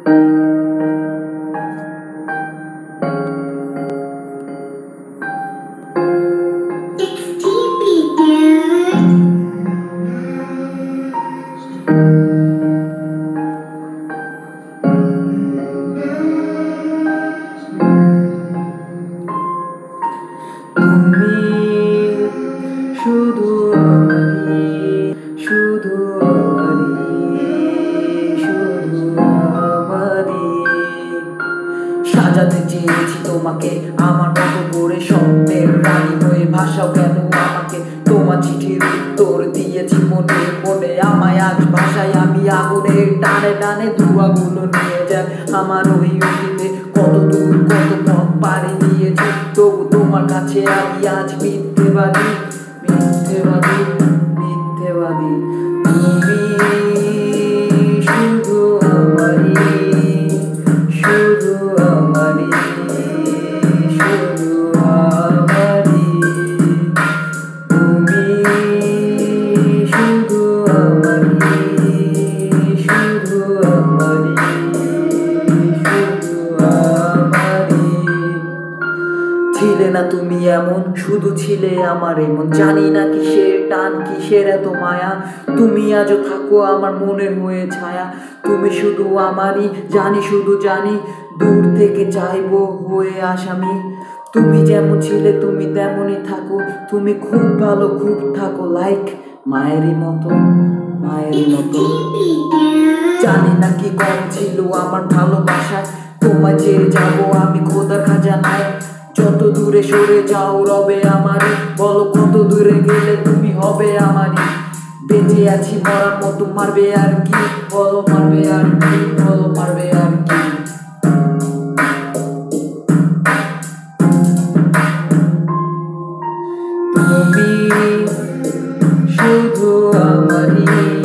তুমি শুধু আমারই, শুধু আমারই, শুধু আমারই। সাজাতে চেয়েছি তোমাকে আমার মতো করে, স্বপ্নের রানী হয়ে ভাষাও কেন আমাকে। তোমার চিঠির উত্তর দিয়েছি মনে মনে, আমায় আজ ভাষায় আমি আগুনের টানে টানে। ধোঁয়াগুলো নিয়ে যায় আমার ওই অতীতে, কত দূর কত পথ পাড়ি দিয়েছি, তবু তোমার কাছে আমি আজ মিথ্যেবাদী, মিথ্যেবাদী, মিথ্যেবাদী। তুমি শুধু আমারই, শুধু আমারই, শুধু আমারই। তুমি শুধু আমারই, শুধু আমারই, শুধু আমারই। ছিলে না তুমি এমন, শুধু ছিলে আমার এমন, জানি না কিসের টান কিসের এত মায়া। তুমি আজও থাকো আমার মনে হয়ে ছায়া, তুমি শুধু আমারই, জানি শুধু জানি, দূর থেকে চাইবো হয়ে আসামি। তুমি যেমন ছিলে তুমি তেমনই থাকো, তুমি খুব ভালো খুব থাকো, লাইক মায়েরই মতো, মায়েরই মতো। জানি না কি কম ছিল আমার ভালোবাসায়, তোমায় চেয়ে যাবো আমি খোদার খাজানায়। যত দূরে সরে যাও রবে আমারই, বলো কত দূরে গেলে তুমি হবে আমারই। বেঁচে আছি মরার মতো, মারবে আর কি বলো, মারবে আর কি বলো, মারবে আর কি। তুমি শুধু আমারই।